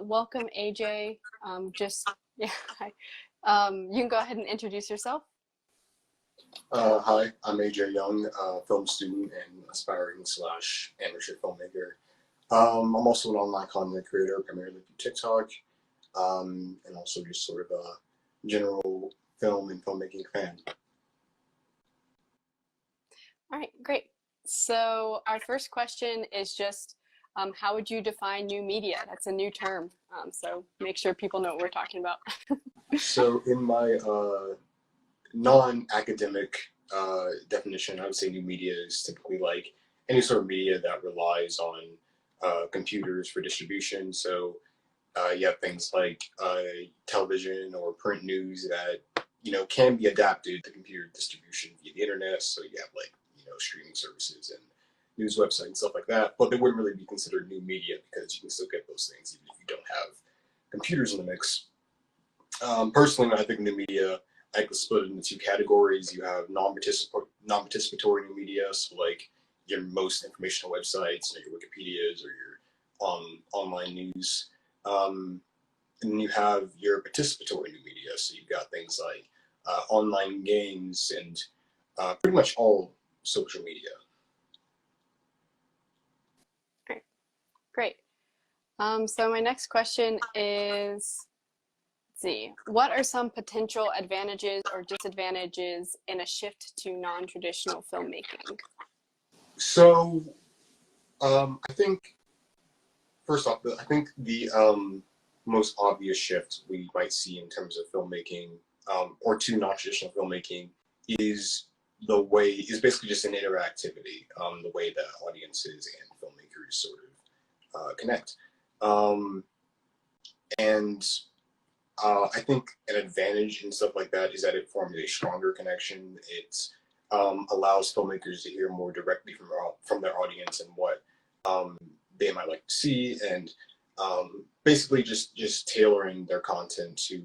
welcome, AJ. Yeah, hi. You can go ahead and introduce yourself. Hi, I'm A.J. Young, film student and aspiring slash amateur filmmaker. I'm also an online content creator, primarily through TikTok, and also just sort of a general film and filmmaking fan. All right, great. So our first question is just, how would you define new media? That's a new term, so make sure people know what we're talking about. So in my non-academic definition, I would say new media is typically like any sort of media that relies on computers for distribution. So you have things like television or print news that can be adapted to computer distribution via the internet. So you have like streaming services and news websites and stuff like that. But they wouldn't really be considered new media because you can still get those things even if you don't have computers in the mix. Personally, when I think of new media, I like to split it into two categories. You have non-participatory new media, so like your most informational websites, your Wikipedias or your online news. And then you have your participatory new media, so you've got things like online games and pretty much all social media. Great, great. So my next question is, let's see, what are some potential advantages or disadvantages in a shift to non-traditional filmmaking? So I think first off, I think the most obvious shift we might see in terms of filmmaking or to non-traditional filmmaking is basically just an interactivity, the way that audiences and filmmakers sort of connect. And I think an advantage in stuff like that is that it forms a stronger connection. It allows filmmakers to hear more directly from their audience and what they might like to see, and basically just tailoring their content to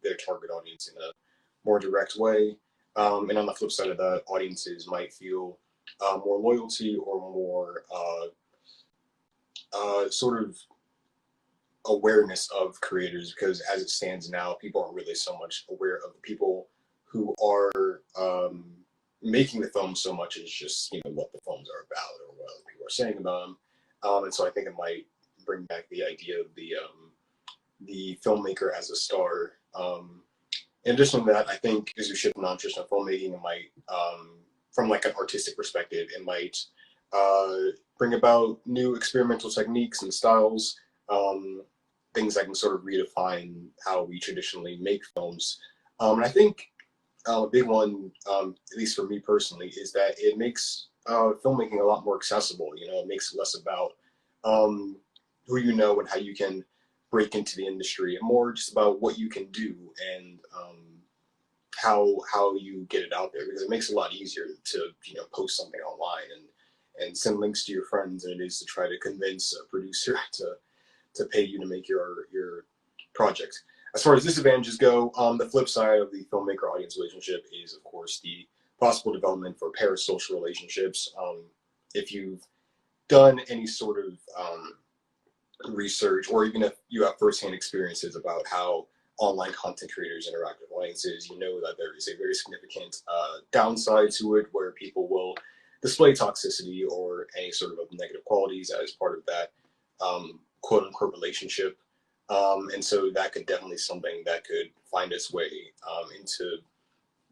their target audience in a more direct way. And on the flip side of that, audiences might feel more loyalty or more sort of awareness of creators, because as it stands now, people aren't really so much aware of the people who are making the film so much as just what the films are about or what other people are saying about them. And so I think it might bring back the idea of the filmmaker as a star. In addition to that, I think as we shift to non-traditional filmmaking, it might, from like an artistic perspective, it might bring about new experimental techniques and styles, things that can sort of redefine how we traditionally make films. And I think a big one, at least for me personally, is that it makes filmmaking a lot more accessible. It makes it less about who you know and how you can break into the industry, and more just about what you can do and how you get it out there, because it makes it a lot easier to post something online and send links to your friends than it is to try to convince a producer to pay you to make your project. As far as disadvantages go, the flip side of the filmmaker audience relationship is, of course, the possible development for parasocial relationships. If you've done any sort of research, or even if you have firsthand experiences about how online content creators interact with audiences, you know that there is a very significant downside to it, where people will display toxicity or any sort of negative qualities as part of that quote unquote relationship. And so that could definitely something that could find its way into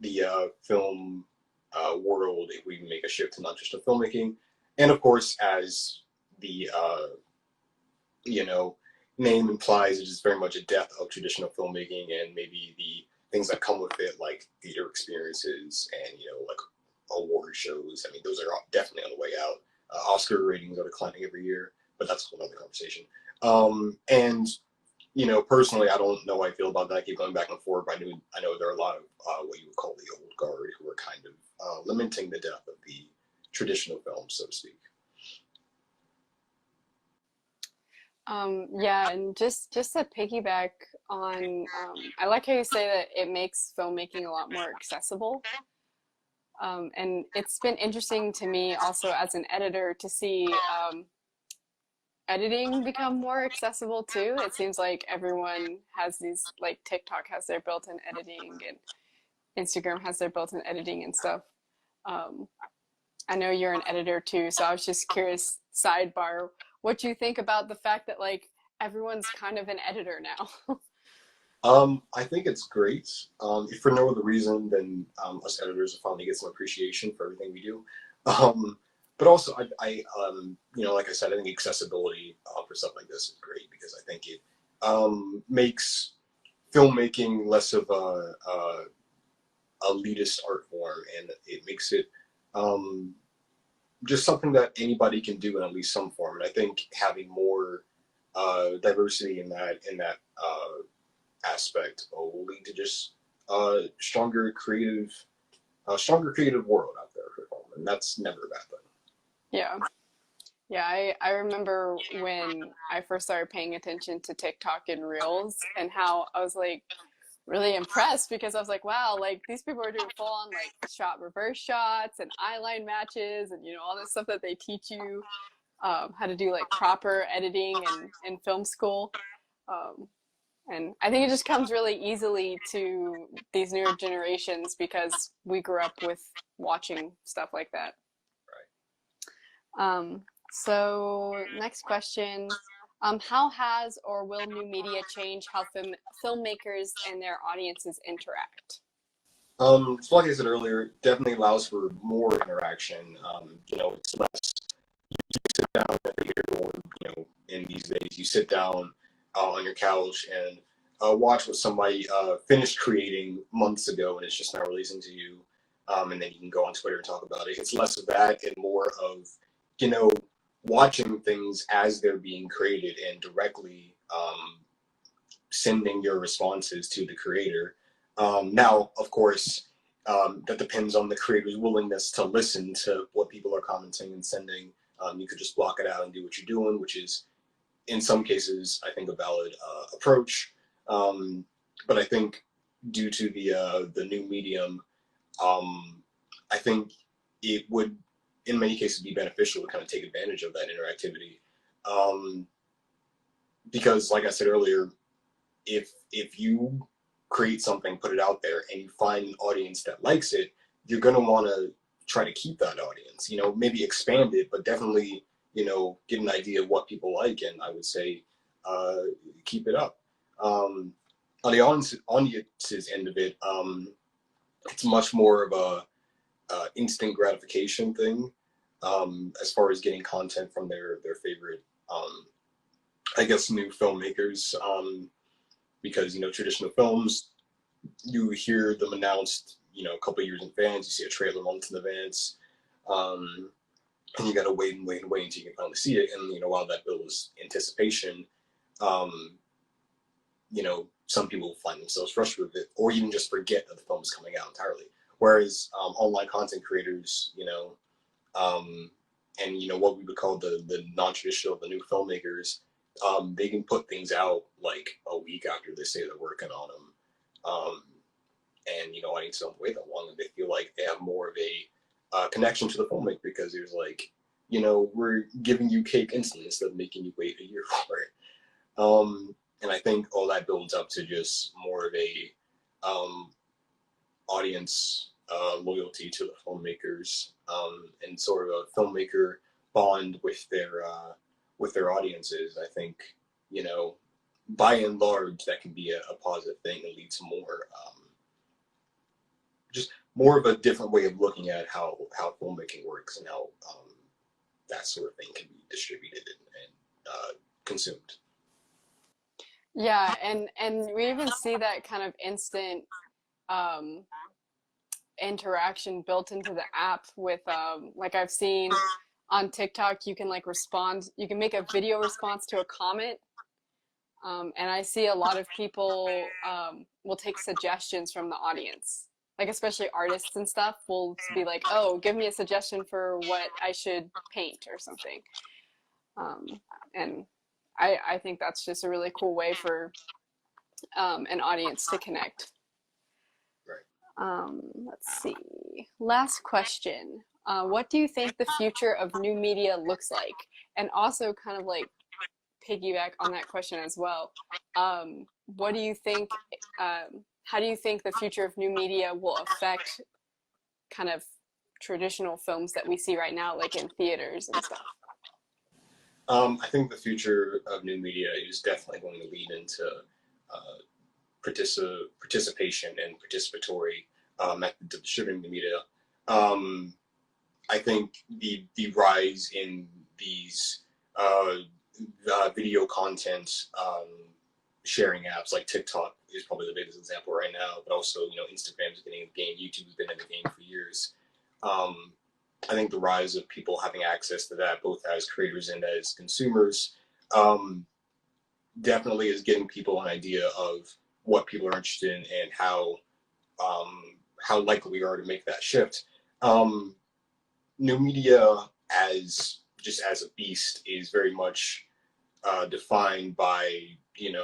the film world if we make a shift to non-traditional filmmaking. And of course, as the name implies, it is very much a death of traditional filmmaking, and maybe the things that come with it, like theater experiences and like award shows. I mean, those are definitely on the way out. Oscar ratings are declining every year, but that's another conversation. And personally, I don't know how I feel about that. I keep going back and forth. I know there are a lot of what you would call the old guard who are kind of lamenting the death of the traditional film, so to speak. Yeah, and just to piggyback on, I like how you say that it makes filmmaking a lot more accessible. And it's been interesting to me also as an editor to see editing become more accessible too? It seems like everyone has these, like TikTok has their built-in editing and Instagram has their built-in editing and stuff. Um, I know you're an editor too, so I was just curious, sidebar, what you think about the fact that like everyone's kind of an editor now. I think it's great. If for no other reason than us editors will finally get some appreciation for everything we do. Um, but also, like I said, I think accessibility for stuff like this is great because I think it makes filmmaking less of a elitist art form, and it makes it um, just something that anybody can do in at least some form. And I think having more diversity in that aspect will lead to just stronger creative world out there for film, and that's never a bad thing. Yeah. Yeah, I remember when I first started paying attention to TikTok and Reels and how I was like really impressed because I was like, wow, like these people are doing full on like shot reverse shots and eyeline matches and all this stuff that they teach you how to do like proper editing and in film school. Um, and I think it just comes really easily to these newer generations because we grew up with watching stuff like that. Um, so next question. How has or will new media change how filmmakers and their audiences interact? So like I said earlier, it definitely allows for more interaction. It's less sit down every year, or in these days, you sit down on your couch and watch what somebody finished creating months ago, and it's just not releasing to you. And then you can go on Twitter and talk about it. It's less of that and more of, you know, watching things as they're being created and directly sending your responses to the creator. Now, of course, that depends on the creator's willingness to listen to what people are commenting and sending. You could just block it out and do what you're doing, which is, in some cases, I think a valid approach. Um, but I think due to the new medium, um, I think it would, in many cases, be beneficial to kind of take advantage of that interactivity. Um, because, like I said earlier, if you create something, put it out there, and you find an audience that likes it, you're gonna want to try to keep that audience. Maybe expand it, but definitely get an idea of what people like, and I would say uh, keep it up. Um, on the audience's end of it, it's much more of a instant gratification thing as far as getting content from their favorite, I guess, new filmmakers. Because traditional films, you hear them announced a couple of years in advance. You see a trailer months in advance, um, and you got to wait and wait and wait until you can finally see it. And while that builds anticipation, um, some people find themselves frustrated with it, or even just forget that the film is coming out entirely. Whereas online content creators, um, and what we would call the non-traditional, the new filmmakers, they can put things out like a week after they say they're working on them. And audiences don't wait that long, and they feel like they have more of a connection to the filmmaker because there's like, we're giving you cake instantly instead of making you wait a year for it. And I think all that builds up to just more of a um, audience loyalty to the filmmakers, and sort of a filmmaker bond with their audiences. I think by and large that can be a positive thing and lead to more just more of a different way of looking at how filmmaking works and how that sort of thing can be distributed and consumed. Yeah, and we even see that kind of instant um, interaction built into the app with like I've seen on TikTok, you can like respond, you can make a video response to a comment. And I see a lot of people will take suggestions from the audience, like especially artists and stuff will be like, oh, give me a suggestion for what I should paint or something. Um, and I think that's just a really cool way for an audience to connect. Right. Let's see. Last question. What do you think the future of new media looks like? And also, kind of like, piggyback on that question as well. What do you think, how do you think the future of new media will affect kind of traditional films that we see right now, like in theaters and stuff? I think the future of new media is definitely going to lead into uh, participation and participatory methods of distributing the media. Um, I think the rise in these uh, video content sharing apps like TikTok is probably the biggest example right now, but also Instagram's getting in the game, YouTube's been in the game for years. Um, I think the rise of people having access to that, both as creators and as consumers, um, definitely is getting people an idea of what people are interested in and how likely we are to make that shift. Um, New media as just as a beast is very much defined by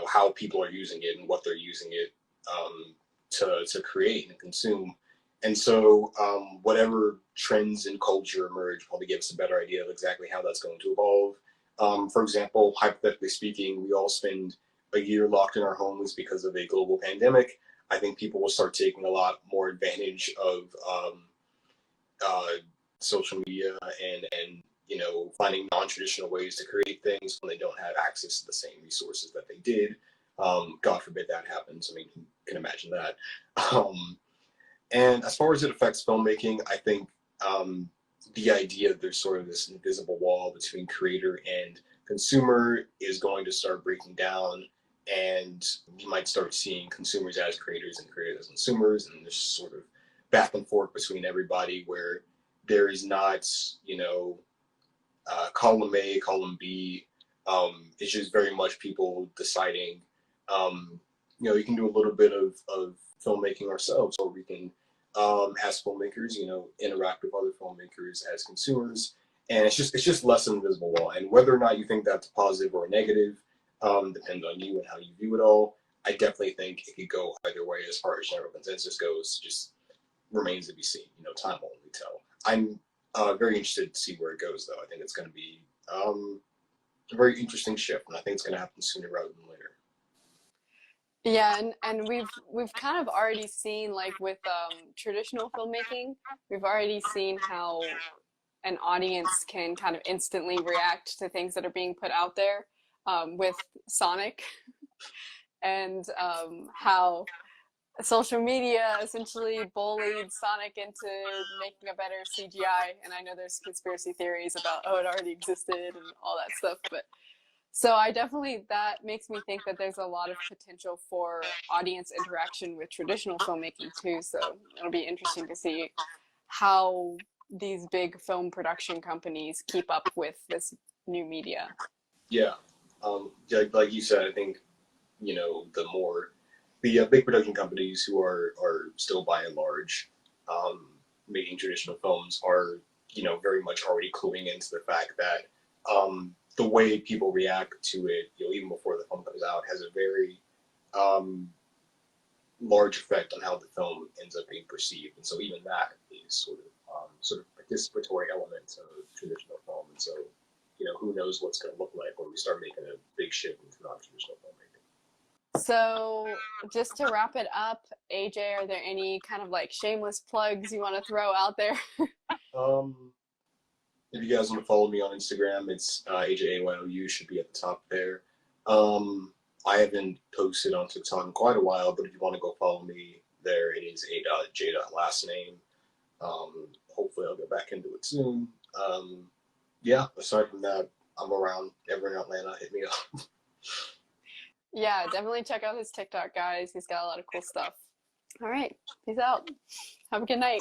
how people are using it and what they're using it to create and consume. And so whatever trends in culture emerge probably give us a better idea of exactly how that's going to evolve. For example, hypothetically speaking, we all spend a year locked in our homes because of a global pandemic. I think people will start taking a lot more advantage of uh, social media and finding non-traditional ways to create things when they don't have access to the same resources that they did. God forbid that happens. I mean, you can imagine that. Um, and as far as it affects filmmaking, I think the idea that there's sort of this invisible wall between creator and consumer is going to start breaking down, and you might start seeing consumers as creators and creators as consumers, and there's sort of back and forth between everybody where there is not, column A, column B. It's just very much people deciding, you can do a little bit of filmmaking ourselves, or we can, as filmmakers, interact with other filmmakers as consumers. And it's just less of an invisible wall. And whether or not you think that's positive or negative, depends on you and how you view it all. I definitely think it could go either way as far as general consensus goes. Just remains to be seen. Time will only tell. I'm very interested to see where it goes, though. I think it's going to be a very interesting shift, and I think it's going to happen sooner rather than later. Yeah, and we've kind of already seen, like with traditional filmmaking, we've already seen how an audience can kind of instantly react to things that are being put out there, with Sonic, and how social media essentially bullied Sonic into making a better CGI. And I know there's conspiracy theories about, oh, it already existed and all that stuff, but so I definitely, that makes me think that there's a lot of potential for audience interaction with traditional filmmaking too. So it'll be interesting to see how these big film production companies keep up with this new media. Yeah, like you said, I think the more the big production companies who are still by and large um, making traditional films are very much already cluing into the fact that the way people react to it, even before the film comes out, has a very um, large effect on how the film ends up being perceived, and so even that is sort of participatory element of traditional film, and so who knows what's going to look like when we start making a big shift into non-traditional filmmaking. So just to wrap it up, AJ, are there any kind of like shameless plugs you want to throw out there? Um, if you guys want to follow me on Instagram, it's a.j.lastname should be at the top there. I haven't posted on TikTok in quite a while, but if you want to go follow me there, it is a.j.lastname. Hopefully I'll get back into it soon. Yeah, aside from that, I'm around. Everyone in Atlanta, hit me up. Yeah, definitely check out his TikTok, guys. He's got a lot of cool stuff. All right, peace out. Have a good night.